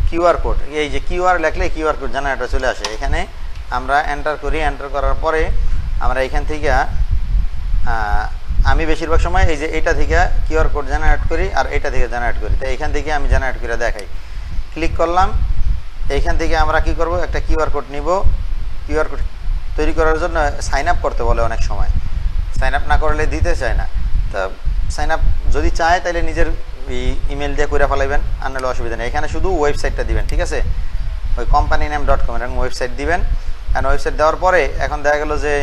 Speaker 1: কিউআর কোড, এই যে কিউআর লেখলে কিউআর কোড জেনারেটর চলে আসে। এখানে আমরা এন্টার করি, এন্টার করার পরে আমরা এখান থেকে আমি বেশিরভাগ সময় এই যে এটা থেকে কিউআর কোড জেনারেট করি আর এটা থেকে জেনারেট করি, তো এইখান থেকে আমি জেনারেট করে দেখাই। ক্লিক করলাম, এইখান থেকে আমরা কি করব, একটা কিউআর কোড নিব। কিউআর কোড তৈরি করার জন্য সাইন আপ করতে বলে অনেক সময়, সাইন আপ না করলে দিতে চায় না। তা সাইন আপ যদি চায় তাহলে নিজের ইমেল দিয়ে করে ফেলাইবেন, আর নাহলে অসুবিধা নেই। এখানে শুধু ওয়েবসাইটটা দিবেন, ঠিক আছে, ওই companyName.com এরকম ওয়েবসাইট দিবেন। আর ওয়েবসাইট দেওয়ার পরে এখন দেখা গেল যে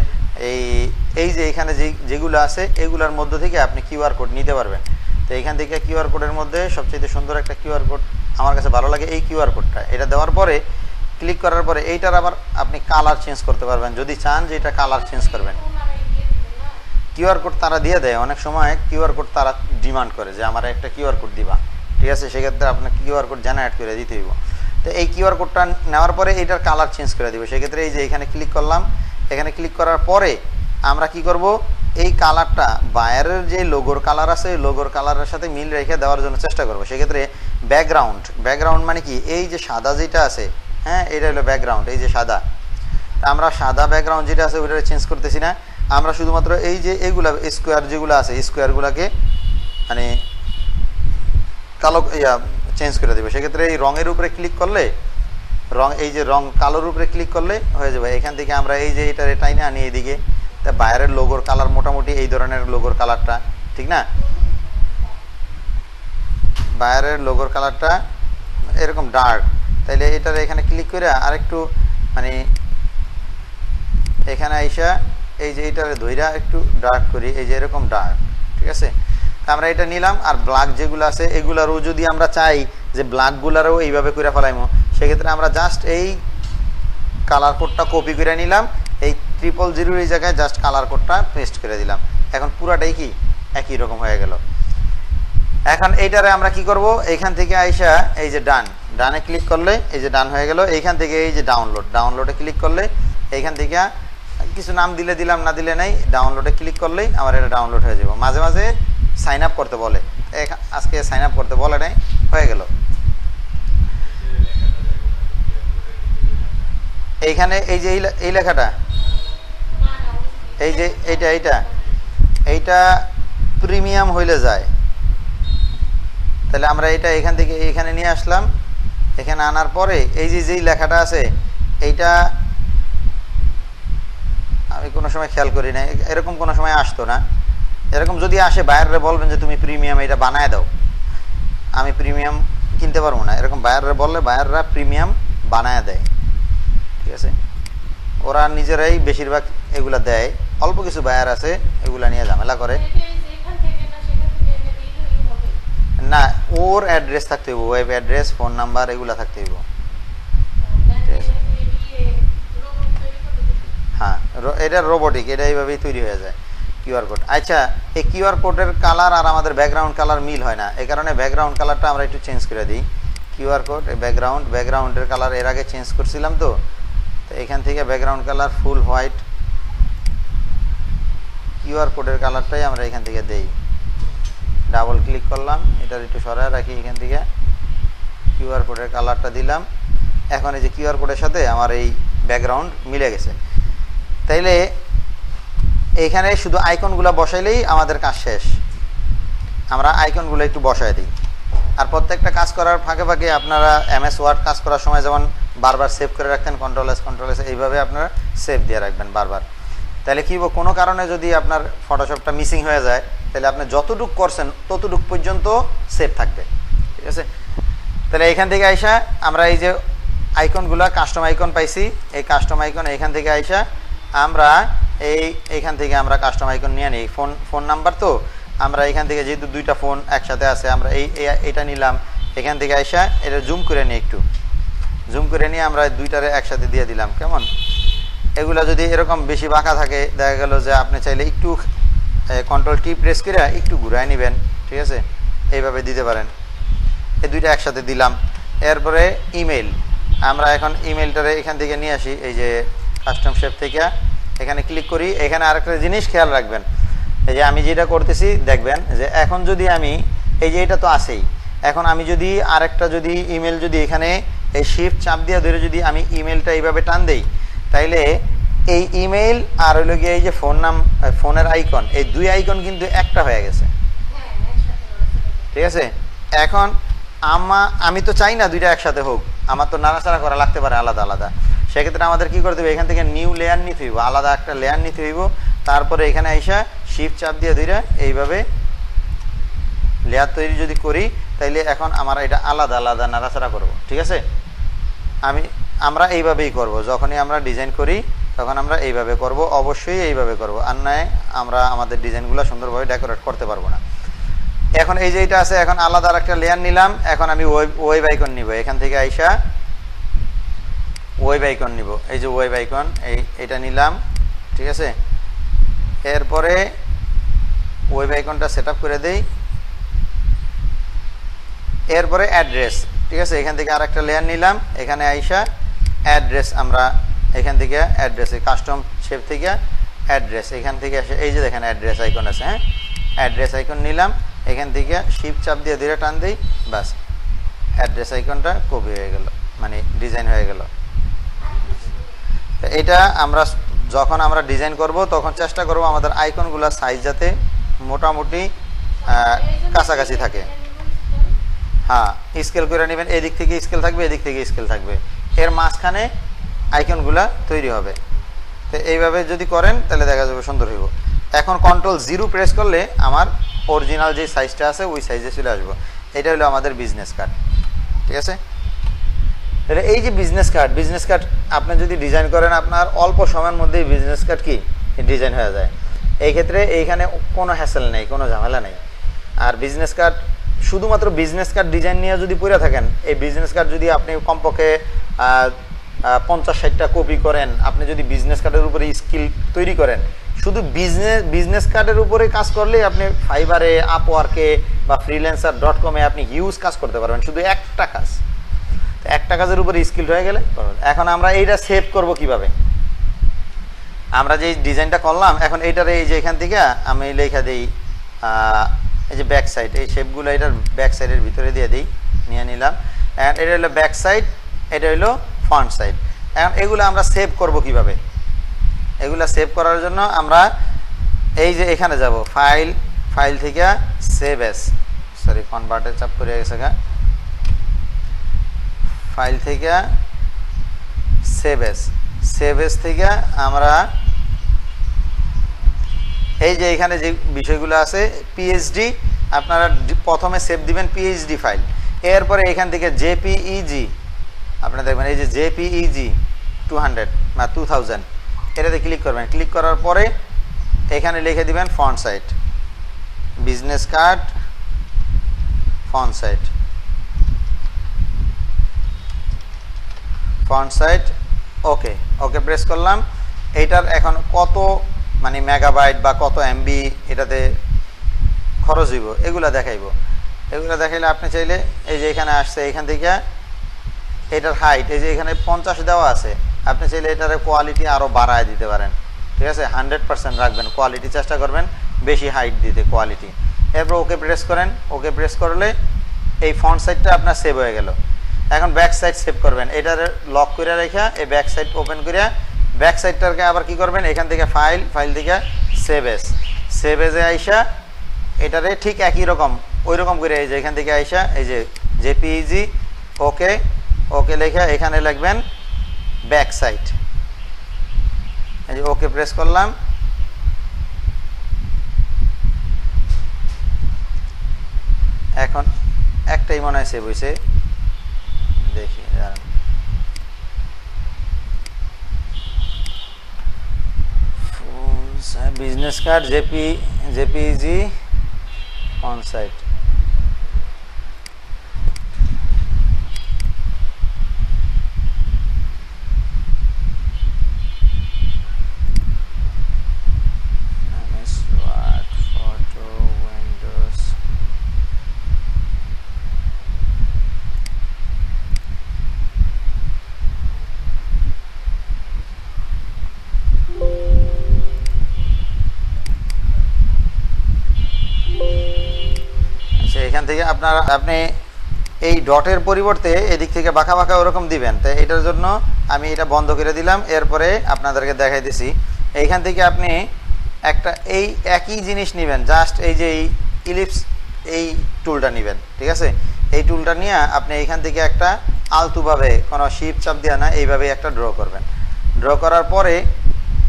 Speaker 1: এই যে এখানে যেগুলো আছে এগুলোর মধ্য থেকে আপনি কিউআর কোড নিতে পারবেন। তো এইখান থেকে কিউআর কোডের মধ্যে সবচেয়ে সুন্দর একটা কিউআর কোড আমার কাছে ভালো লাগে, এই কিউআর কোডটা। এটা দেওয়ার পরে ক্লিক করার পরে এইটার আবার আপনি কালার চেঞ্জ করতে পারবেন, যদি চান যে এটা কালার চেঞ্জ করবেন। কিউআর কোড তারা দিয়ে দেয়, অনেক সময় কিউআর কোড তারা ডিমান্ড করে যে আমার একটা কিউআর কোড দিবা, ঠিক আছে, সেক্ষেত্রে আপনাকে কিউআর কোড জেনারেট করে দিতে হইব। তো এই কিউআর কোডটা নেওয়ার পরে এইটার কালার চেঞ্জ করে দিব। সেক্ষেত্রে এই যে এখানে ক্লিক করলাম, এখানে ক্লিক করার পরে আমরা কি করব, এই কালারটা বায়ারের যে লোগোর কালার আছে লোগোর কালারের সাথে মিল রেখে দেওয়ার জন্য চেষ্টা করব। সেক্ষেত্রে ব্যাকগ্রাউন্ড মানে কি, এই যে সাদা যেটা আছে, হ্যাঁ, এটা হলো ব্যাকগ্রাউন্ড, এই যে সাদা। আমরা সাদা ব্যাকগ্রাউন্ড যেটা আছে ওইটা চেঞ্জ করতেছি না, আমরা শুধুমাত্র এই যে এইগুলা স্কোয়ার যেগুলো আছে স্কোয়ারগুলোকে মানে কালো চেঞ্জ করে দেবে। সেক্ষেত্রে এই রঙের উপরে ক্লিক করলে এই যে রং কালোর উপরে ক্লিক করলে হয়ে যাবে। এখান থেকে আমরা এই যে এটা টাইনে আনি এইদিকে, তা বাইরের লোগোর কালার মোটামুটি এই ধরনের লোগোর কালারটা, ঠিক না, বাইরের লোগোর কালারটা এরকম ডার্ক, তাইলে এটার এখানে ক্লিক করে আরেকটু মানে এখানে আইসা এই যে এটারে ধইরা একটু ডার্ক করি, এই যে এরকম ডার্ক, ঠিক আছে। আমরা এটা নিলাম। আর ব্ল্যাক যেগুলো আছে এগুলারও যদি আমরা চাই যে ব্ল্যাকগুলারও এইভাবে করে ফেলাইমো, সেক্ষেত্রে আমরা জাস্ট এই কালার কোডটা কপি করে নিলাম, এই 000 এই জায়গায় জাস্ট কালার কোডটা পেস্ট করে দিলাম। এখন পুরাটাই কি একই রকম হয়ে গেল। এখন এইটারে আমরা কি করব, এইখান থেকে আইসা এই যে ডানে ক্লিক করলে এই যে ডান হয়ে গেল। এইখান থেকে এই যে ডাউনলোডে ক্লিক করলে এইখান থেকে কিছু নাম দিলাম, না দিলে নাই, ডাউনলোডে ক্লিক করলেই আমার এটা ডাউনলোড হয়ে যাবে। মাঝে মাঝে সাইন আপ করতে বলে, আজকে সাইন আপ করতে বলে নাই, হয়ে গেল। এইখানে এই যে এই লেখাটা, এই যে এইটা প্রিমিয়াম হইলে যায়, তাহলে আমরা এটা এখান থেকে এইখানে নিয়ে আসলাম। এখানে আনার পরে এই যে যেই লেখাটা আছে এইটা আমি কোনো সময় খেয়াল করি না, এরকম কোনো সময় আসতো না। এরকম যদি আসে বায়াররা বলবেন যে তুমি প্রিমিয়াম এটা বানায় দাও, আমি প্রিমিয়াম কিনতে পারবো না, এরকম বায়াররা বললে বায়াররা প্রিমিয়াম বানায় দেয়, ঠিক আছে। ওরা নিজেরাই বেশিরভাগ এগুলা দেয়, অল্প কিছু বায়ার আছে এগুলা নিয়ে ঝামেলা করে না, ওর অ্যাড্রেস থাকতে হইব, ওয়েব অ্যাড্রেস, ফোন নাম্বার এগুলা থাকতে হইব। হ্যাঁ, এটা রোবোটিক, এটা এইভাবেই তৈরি হয়ে যায় কিউআর কোড। আচ্ছা, এই কিউআর কোডের কালার আর আমাদের ব্যাকগ্রাউন্ড কালার মিল হয় না, এই কারণে ব্যাকগ্রাউন্ড কালারটা আমরা একটু চেঞ্জ করে দিই। কিউআর কোড ব্যাকগ্রাউন্ডের কালার এর আগে চেঞ্জ করছিলাম, তো এখান থেকে ব্যাকগ্রাউন্ড কালার ফুল হোয়াইট, কিউআর কোডের কালারটাই আমরা এখান থেকে দেই। ডাবল ক্লিক করলাম, এটার একটু সরায় রাখি, এখান থেকে কিউআর কোডের কালারটা দিলাম। এখন এই যে কিউআর কোডের সাথে আমার এই ব্যাকগ্রাউন্ড মিলে গেছে। তাইলে এইখানে শুধু আইকনগুলো বসাইলেই আমাদের কাজ শেষ। আমরা আইকনগুলো একটু বসাই দিই। আর প্রত্যেকটা কাজ করার ফাঁকে ফাঁকে আপনারা MS ওয়ার্ড কাজ করার সময় যেমন বারবার সেভ করে রাখতেন, কন্ট্রোল এস এইভাবে আপনারা সেভ দিয়ে রাখবেন বারবার। তাহলে কি কোনো কারণে যদি আপনার ফটোশপটা মিসিং হয়ে যায়, তাহলে আপনি যতটুক করছেন ততটুক পর্যন্ত সেভ থাকবে, ঠিক আছে। তাহলে এখান থেকে আইসা আমরা এই যে আইকনগুলো কাস্টম আইকন পাইছি, এই কাস্টম আইকন এখান থেকে আইসা আমরা এইখান থেকে আমরা কাস্টম আইকন নিয়ে নিই। ফোন নাম্বার, তো আমরা এখান থেকে যেহেতু দুইটা ফোন একসাথে আছে, আমরা এইটা নিলাম। এখান থেকে আইসা এটা জুম করে নিই, একটু জুম করে নিয়ে আমরা দুইটারে একসাথে দিয়ে দিলাম। কেমন, এগুলা যদি এরকম বেশি বাঁকা থাকে, দেখা গেল যে আপনি চাইলে একটু কন্ট্রোল টি প্রেস করে একটু ঘুরায় নেবেন, ঠিক আছে, এইভাবে দিতে পারেন। এই দুইটা একসাথে দিলাম। এরপরে ইমেল, আমরা এখন ইমেলটারে এখান থেকে নিয়ে আসি, এই যে কাস্টম শেপ থেকে এখানে ক্লিক করি। এখানে আরেকটা জিনিস খেয়াল রাখবেন, এই যে আমি যেটা করতেছি দেখবেন যে এখন যদি আমি এই যে এটা তো আছেই, এখন আমি যদি আরেকটা যদি ইমেল যদি এখানে এই শিফট চাপ দিয়ে ধরে যদি আমি ইমেলটা এইভাবে টান দেই, তাইলে এই ইমেইল আর হলো গিয়ে এই যে ফোনের আইকন, এই দুই আইকন কিন্তু একটা হয়ে গেছে। ঠিক আছে, এখন আমি তো চাই না দুইটা একসাথে হোক, আমার তো নাড়াচাড়া করা লাগতে পারে আলাদা আলাদা। সেক্ষেত্রে আমাদের কি করতে হবে, এখান থেকে নিউ লেয়ার নিতে হইব, আলাদা একটা লেয়ার নিতে হইব। তারপরে এখানে আইসা শিফট চাপ দিয়ে দুইটা এইভাবে লেয়ার তৈরি যদি করি, তাইলে এখন আমরা এটা আলাদা আলাদা নাড়াচাড়া করব। ঠিক আছে, আমরা এইভাবেই করব, যখনই আমরা ডিজাইন করি তখন আমরা এইভাবে করব, অবশ্যই এইভাবে করব, আর নয় আমরা আমাদের ডিজাইনগুলো সুন্দরভাবে ডেকোরেট করতে পারবো না। এখন এই যে এটা আছে, এখন আলাদা আর একটা লেয়ার নিলাম। এখন আমি ওয়েব আইকন নিব, এখান থেকে আইসা ওয়েব আইকন নিব, এই যে ওয়েব আইকন এইটা নিলাম। ঠিক আছে, এরপরে ওয়েব আইকনটা সেট আপ করে দেই। এরপরে অ্যাড্রেস, ঠিক আছে, এখান থেকে আর একটা লেয়ার নিলাম, এখানে আইসা অ্যাড্রেস, আমরা এখান থেকে অ্যাড্রেস, কাস্টম শেপ থেকে অ্যাড্রেস, এখান থেকে এসে এই যে দেখেন অ্যাড্রেস আইকন আছে, হ্যাঁ, অ্যাড্রেস আইকন নিলাম, এখান থেকে শিফট চাপ দিয়ে ধীরে টান দিই, বাস অ্যাড্রেস আইকনটা কপি হয়ে গেল, মানে ডিজাইন হয়ে গেল। এটা আমরা যখন আমরা ডিজাইন করব তখন চেষ্টা করব আমাদের আইকনগুলোর সাইজ যাতে মোটামুটি কাছাকাছি থাকে। হ্যাঁ, স্কেল করে নেবেন, এদিক থেকে স্কেল থাকবে, এদিক থেকে স্কেল থাকবে, এর মাঝখানে আইকনগুলা তৈরি হবে। তো এইভাবে যদি করেন তাহলে দেখা যাবে সুন্দর হইব। এখন Ctrl+0 প্রেস করলে আমার অরিজিনাল যে সাইজটা আছে ওই সাইজে চলে আসবো। এটা হলো আমাদের বিজনেস কার্ড। ঠিক আছে, তাহলে এই যে বিজনেস কার্ড আপনি যদি ডিজাইন করেন, আপনার অল্প সময়ের মধ্যেই বিজনেস কার্ড কি ডিজাইন হয়ে যায়। এই ক্ষেত্রে এইখানে কোনো হ্যাসেল নেই, কোনো ঝামেলা নেই। আর বিজনেস কার্ড, শুধুমাত্র বিজনেস কার্ড ডিজাইন নিয়ে যদি পড়ে থাকেন, এই বিজনেস কার্ড যদি আপনি কমপক্ষে 50-60টা কপি করেন, আপনি যদি বিজনেস কার্ডের উপরে স্কিল তৈরি করেন, শুধু বিজনেস কার্ডের উপরে কাজ করলেই আপনি ফাইবারে, আপওয়ার্কে বা freelancer.com-এ আপনি হিউজ কাজ করতে পারবেন, শুধু একটা কাজের উপরে স্কিল হয়ে গেলে। এখন আমরা এইটা সেভ করব কিভাবে, আমরা যে ডিজাইনটা করলাম, এখন এইটার এই যে এখান থেকে আমি লেখা দিই, এই যে ব্যাক সাইড, এই শেপগুলো এটার ব্যাক সাইডের ভিতরে দিয়ে দিই, নিয়ে নিলাম। এখন এটা হলো ব্যাক সাইড, এটা হলো ফ্রন্ট সাইড। এখন এগুলো আমরা সেভ করব কিভাবে, এগুলো সেভ করার জন্য আমরা এই যে এখানে যাব, ফাইল থেকে সেভ এস, সরি কনভার্টে চাপ করে গেছে গা, ফাইল থেকে সেভ এস থেকে আমরা এই যে এখানে যে বিষয়গুলো আছে পিএইচডি, আপনারা প্রথমে সেভ দিবেন পিএইচডি ফাইল, এরপরে এখান থেকে জেপিইজি, আপনারা দেখবেন এই যে জেপিইজি 200 বা 2000, এটাতে ক্লিক করবেন। ক্লিক করার পরে এখানে লিখে দিবেন font size, business card font size, ওকে প্রেস করলাম। এইটার এখন কত মানে মেগাবাইট বা কত এমবি এটাতে খরচ হইব এগুলা দেখাইবো। এগুলো দেখাইলে আপনি চাইলে এই যে এখানে আসছে, এখান থেকে এটার হাইট এই যে এখানে 50 দেওয়া আছে, আপনি চাইলে এটার কোয়ালিটি আরও বাড়ায় দিতে পারেন। ঠিক আছে, 100% রাখবেন, কোয়ালিটি চেষ্টা করবেন বেশি হাইট দিতে, কোয়ালিটি। এরপর ওকে প্রেস করেন, ওকে প্রেস করলে এই ফন্ট সাইডটা আপনার সেভ হয়ে গেল। এখন ব্যাক সাইড সেভ করবেন, এটার লক করে রেখে এই ব্যাক সাইড ওপেন করে ব্যাক সাইডটাকে আবার কি করবেন, এখান থেকে ফাইল থেকে সেভ এসে আইসা এটারে ঠিক একই রকম ওই রকম করে এই যে এখান থেকে আইসা এই যে জেপিইজি ওকে লেখা এখানে লিখবেন ব্যাক সাইড, এই যে ওকে প্রেস করলাম। এখন একটাই মনে হয় সেভ হয়েছে, দেখি business card JPEG on side. এখান থেকে আপনি এই ডটের পরিবর্তে এদিক থেকে বাঁকা বাঁকা ওরকম দিবেন। তাই এটার জন্য আমি এটা বন্ধ করে দিলাম। এরপরে আপনাদেরকে দেখাই দিছি, এইখান থেকে আপনি একটা এই একই জিনিস নেবেন, জাস্ট এই যে এই ইলিপস এই টুলটা নেবেন, ঠিক আছে? এই টুলটা নিয়ে আপনি এইখান থেকে একটা আলতুভাবে কোনো শিপ চাপ দেওয়া না, এইভাবে একটা ড্র করবেন। ড্র করার পরে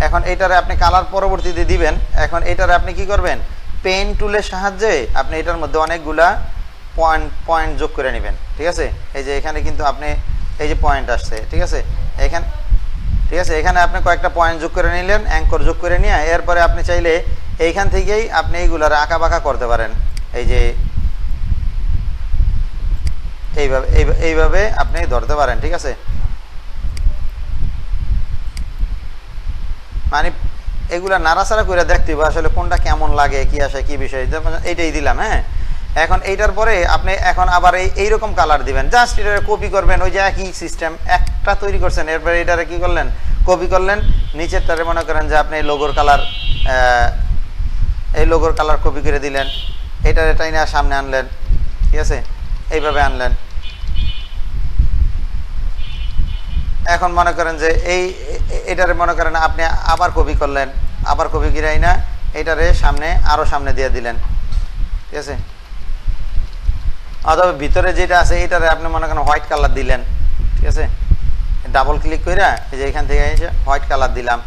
Speaker 1: এখন এটারে আপনি কালার পরবর্তীতে দিবেন। এখন এটারে আপনি কি করবেন, পেন টুলের সাহায্যে আপনি এটার মধ্যে অনেকগুলা পয়েন্ট যোগ করে নেবেন, ঠিক আছে? এই যে এখানে কিন্তু আপনি এই যে পয়েন্ট আসছে, ঠিক আছে? এখানে ঠিক আছে, এখানে আপনি কয়েকটা পয়েন্ট যোগ করে নিলেন, অ্যাঙ্কর যোগ করে নিয়ে এরপরে আপনি চাইলে এইখান থেকেই আপনি এইগুলার আঁকা বাঁকা করতে পারেন। এই যে এইভাবে আপনি ধরতে পারেন, ঠিক আছে? মানে এগুলা নাড়াচাড়া করে দেখতে হবে আসলে কোনটা কেমন লাগে, কি আসে, কি বিষয়, এইটাই দিলাম। হ্যাঁ, এখন এইটার পরে আপনি এখন আবার এইরকম কালার দিবেন, জাস্ট এটা কপি করবেন, ওই যে একই সিস্টেম, একটা তৈরি করছেন, এরপরে এটারে কি করলেন, কপি করলেন, নিচেরটারে মনে করেন যে আপনি লোগোর কালার, এই লোগোর কালার কপি করে দিলেন, এটারে টাইনা সামনে আনলেন, ঠিক আছে? এইভাবে আনলেন। এখন মনে করেন যে এটারে মনে করেন আপনি আবার কপি করলেন, আবার কপি করে না এটারে সামনে আরো সামনে দিয়ে দিলেন, ঠিক আছে? অথবা ভিতরে যেটা আছে এটারে আপনি মনে করেন হোয়াইট কালার দিলেন, ঠিক আছে? ডাবল ক্লিক করে এই যে এখান থেকে এসে হোয়াইট কালার দিলাম।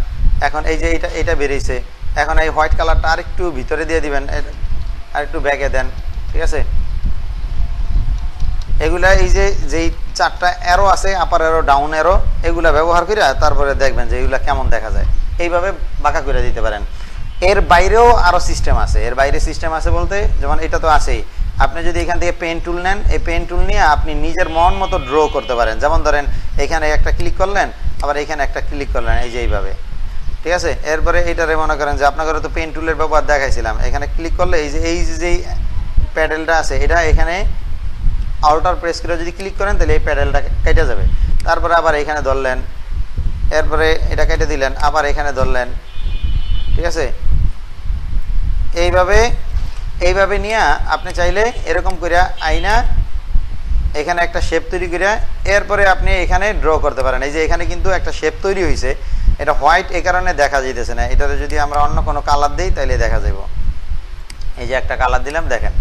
Speaker 1: এখন এই যে এটা বেরিয়েছে, এখন এই হোয়াইট কালারটা আরেকটু ভিতরে দিয়ে দিবেন, আরেকটু ব্যাগে দেন, ঠিক আছে? এগুলা এই যে যেই চারটা অ্যারো আছে, আপার অ্যারো, ডাউন অ্যারো, এগুলা ব্যবহার করে তারপরে দেখবেন যে এগুলা কেমন দেখা যায়। এইভাবে বাঁকা করে দিতে পারেন। এর বাইরেও আরো সিস্টেম আছে। এর বাইরে সিস্টেম আছে বলতে, যেমন এটা তো আছেই, আপনি যদি এখান থেকে পেন টুল নেন, এই পেন টুল নিয়ে আপনি নিজের মন মতো ড্র করতে পারেন। যেমন ধরেন এখানে একটা ক্লিক করলেন, আবার এখানে একটা ক্লিক করলেন, এই যে এইভাবে, ঠিক আছে? এরপরে এইটারে মনে করেন যে আপনাদের তো পেন টুলের ব্যবহার দেখাইছিলাম, এখানে ক্লিক করলে এই যে প্যাডেলটা আছে, এটা এখানে আউটার প্রেস করে যদি ক্লিক করেন তাহলে এই প্যাডেলটা কেটে যাবে। তারপরে আবার এখানে ধরলেন, এরপরে এটা কেটে দিলেন, আবার এখানে ধরলেন, ঠিক আছে? এইভাবে নিয়ে আপনি চাইলে এরকম করে আইনা এখানে একটা শেপ তৈরি করে এরপরে আপনি এখানে ড্র করতে পারেন। এই যে এখানে কিন্তু একটা শেপ তৈরি হয়েছে, এটা হোয়াইট, এই কারণে দেখা যাইতেছে না। এটাতে যদি আমরা অন্য কোনো কালার দিই তাহলে দেখা যাব। এই যে একটা কালার দিলাম, দেখেন।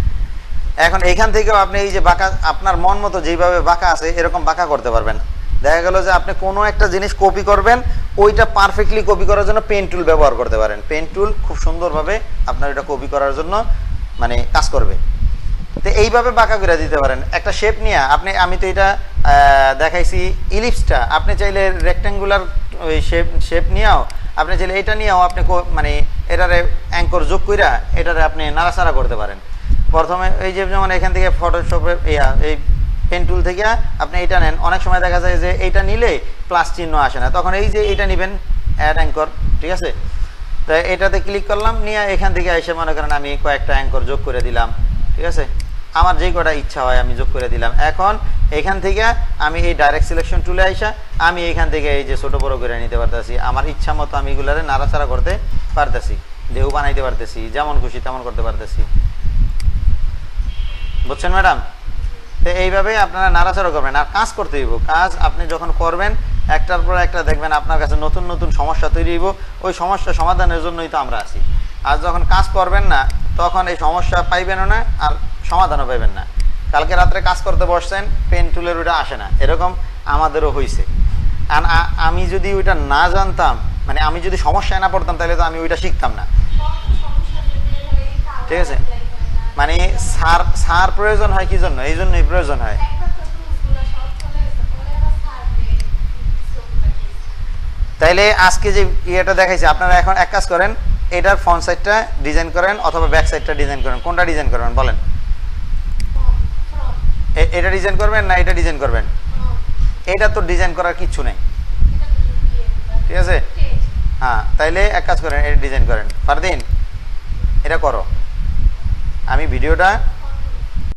Speaker 1: এখন এইখান থেকেও আপনি এই যে বাঁকা, আপনার মন মতো যেইভাবে বাঁকা আছে এরকম বাঁকা করতে পারবেন। দেখা গেল যে আপনি কোনো একটা জিনিস কপি করবেন, ওইটা পারফেক্টলি কপি করার জন্য পেন টুল ব্যবহার করতে পারেন। পেন টুল খুব সুন্দরভাবে আপনার এটা কপি করার জন্য মানে কাজ করবে। তো এইভাবে বাঁকা করে দিতে পারেন একটা শেপ নিয়ে আপনি। আমি তো এটা দেখাইছি ইলিপসটা, আপনি চাইলে রেক্ট্যাঙ্গুলার ওই শেপ নিয়েও আপনি চাইলে এটা নিয়েও আপনি মানে এটারে অ্যাঙ্কর যোগ কইরা এটারে আপনি নাড়াচাড়া করতে পারেন। প্রথমে এই যে যেমন এখান থেকে ফটোশপের এই পেন টুল থেকে আপনি এটা নেন, অনেক সময় দেখা যায় যে এইটা নিলে প্লাস চিহ্ন আসে না, তখন এই যে এইটা নেবেন অ্যাড অ্যাঙ্কর, ঠিক আছে? তো এটাতে ক্লিক করলাম, নিয়ে এখান থেকে এসে মনে করেন আমি কয়েকটা অ্যাঙ্কর যোগ করে দিলাম, ঠিক আছে? আমার যেই কটা ইচ্ছা হয় আমি যোগ করে দিলাম। এখন এখান থেকে আমি এই ডাইরেক্ট সিলেকশন টুলে আইসা আমি এখান থেকে এই যে ছোট বড় করে নিতে পারতেছি, আমার ইচ্ছা মতো আমি এগুলারে নাড়াচাড়া করতে পারতেছি, ঢেউ বানাইতে পারতেছি, যেমন খুশি তেমন করতে পারতেছি। বুঝছেন ম্যাডাম? তো এইভাবে আপনারা নাড়াচাড়া করবেন। আর কাজ করতে হইব, কাজ আপনি যখন করবেন একটার পর একটা দেখবেন আপনার কাছে নতুন নতুন সমস্যা তৈরি হইব। ওই সমস্যা সমাধানের জন্যই তো আমরা আছি। আর যখন কাজ করবেন না তখন এই সমস্যা পাইবেনও না আর সমাধানও পাইবেন না। কালকে রাত্রে কাজ করতে বসছেন, পেন টুলের ওইটা আসে না, এরকম আমাদেরও হয়েছে। আর আমি যদি ওইটা না জানতাম, মানে আমি যদি সমস্যায় না পড়তাম তাহলে তো আমি ওইটা শিখতাম না, ঠিক আছে? মানে সার প্রয়োজন হয় কি জন্য? এই জন্যই প্রয়োজন হয়। তাইলে আজকে যে ইয়েটা দেখাইছে, আপনারা এখন এক কাজ করেন, এটার ফ্রন্ট সাইডটা ডিজাইন করেন অথবা ব্যাক সাইডটা ডিজাইন করেন। কোনটা ডিজাইন করবেন বলেন? এটা ডিজাইন করবেন না এটা ডিজাইন করবেন? এটা তো ডিজাইন করার কিচ্ছু নেই, ঠিক আছে? হ্যাঁ, তাইলে এক কাজ করেন, এটা ডিজাইন করেন। ফারদিন এটা করো, আমি ভিডিওটা